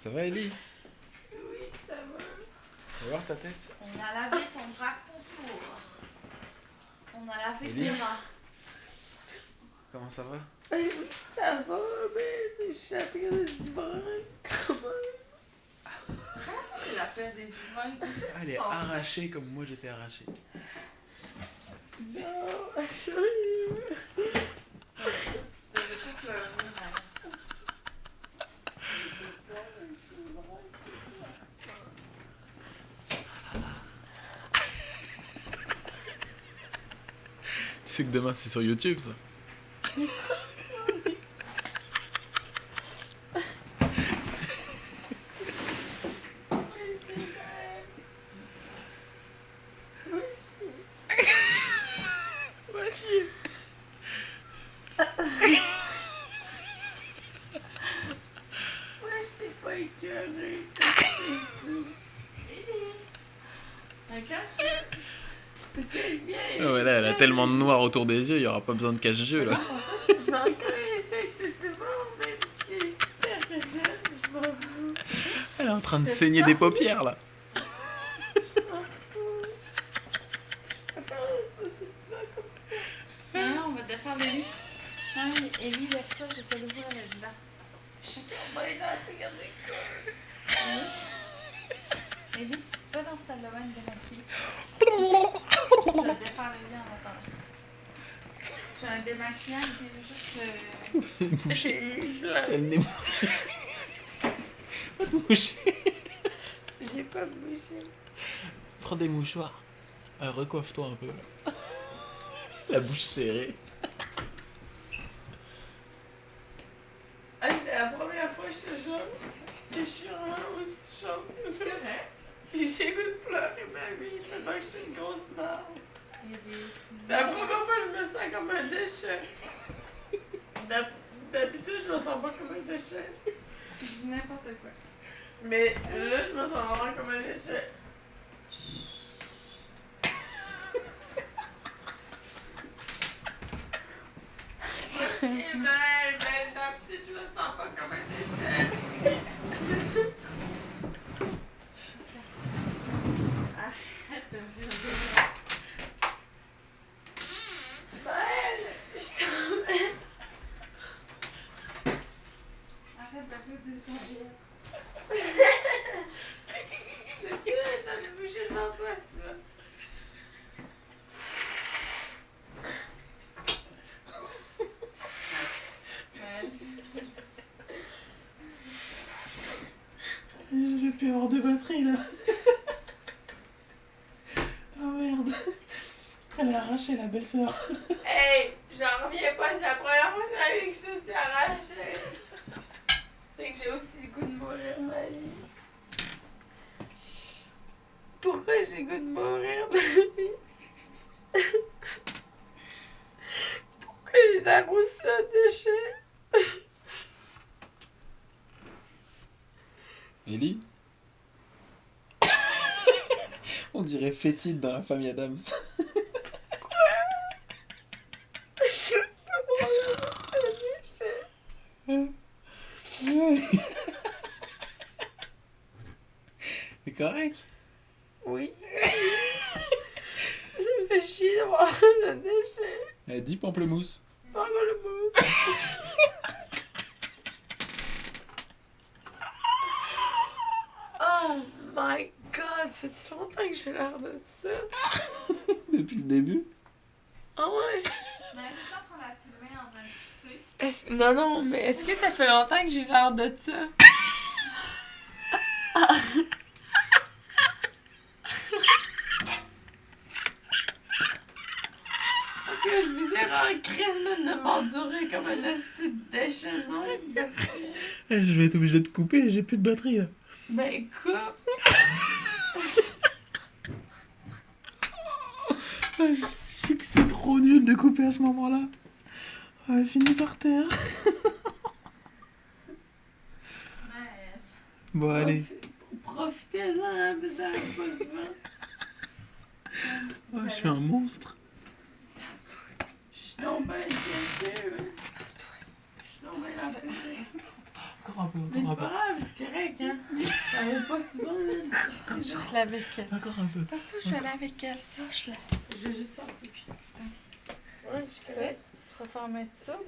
Ça va, Ellie? Oui, ça va. Fais voir ta tête. On a lavé ton bras contour. On a lavé Ellie? tes bras. Comment ça va? Oui, ça va, mais je suis après des ivrognes quand même. Comment ça, il appelle des ivrognes? Ah, elle est arrachée comme moi j'étais arraché. Non, tu devais pas pleurer, hein. Tu sais que demain c'est sur YouTube ça? Moi, je t'ai pas écœuré. C'est bien. Ah ouais, là elle a tellement de noir autour des yeux, il y aura pas besoin de cache-yeux là. Je m'en connais, c'est bon, même si c'est super raisonnable, je m'en fous. Elle est en train de saigner des paupières là. Je m'en fous. Je préfère un peu si tu vas comme ça. Non, on va défaire le lit. Non, Ellie, lève-toi, je vais te l'ouvrir le divan. Chacun va être là, regardez quoi. Ellie, va dans ta salle de bain de démaquiller. Je vais défaire le lit en attendant. J'ai un démaquillant qui est juste J'ai Elle n'est pas de moucher. J'ai pas bougé. Prends des mouchoirs. Recoiffe-toi un peu. La bouche serrée. Ah, c'est la première fois, je te jure, que je suis vraiment aussi chaude que ça. C'est vrai? Puis j'ai le goût de pleurer ma vie, tellement que je suis une grosse merde. C'est la première fois que je me sens comme un déchet. D'habitude, je me sens pas comme un déchet. Tu dis n'importe quoi. Mais là, je me sens vraiment comme un déchet. Et ben, d'habitude, je me sens pas comme un déchet. Arrête de me dire. Ben, je t'emmène. Arrête d'appeler des serviettes. C'est ça, je t'en ai bouché devant toi, si tu veux. Je vais plus avoir de batterie là. Oh merde. Elle a arraché la belle-sœur. Hey, j'en reviens pas, c'est la première fois de ma vie que je me suis arrachée. C'est que j'ai aussi le goût de mourir, ma vie. Pourquoi j'ai le goût de mourir, ma vie? Pourquoi j'ai la rousse de déchets? Ellie? On dirait fétide dans la famille Adams. Je peux pas la rousse de déchets. C'est correct? Oui. Ça me fait chier d'avoir le déchet. Elle dit pamplemousse. Pas le mot. Oh my god, ça fait longtemps que j'ai l'air de ça. Depuis le début. Ah ouais? Mais peut-être qu'on l'a filmé en train de pisser. Non, non, mais est-ce que ça fait longtemps que j'ai l'air de ça? Ok, je vous ai en crise de m'endurer comme un esti de déchet, non? Parce que... Je vais être obligé de couper, j'ai plus de batterie là. Ben, coupe! C'est que c'est trop nul de couper à ce moment-là. Elle finit par terre. Ouais. Bon, allez. Profitez-en, hein, parce que ça arrive pas souvent. Oh, je suis un monstre. Je suis donc bien déchée, ouais. Je suis donc bien la Encore un peu, Mais encore c'est un pas peu. grave, c'est correct, hein. Elle pas souvent, là. Je vais aller avec elle. Encore un peu. Pas ça, je vais aller avec elle. Lâche-la. J'ai juste un peu. Ouais, je sais. Tu préfères mettre ça?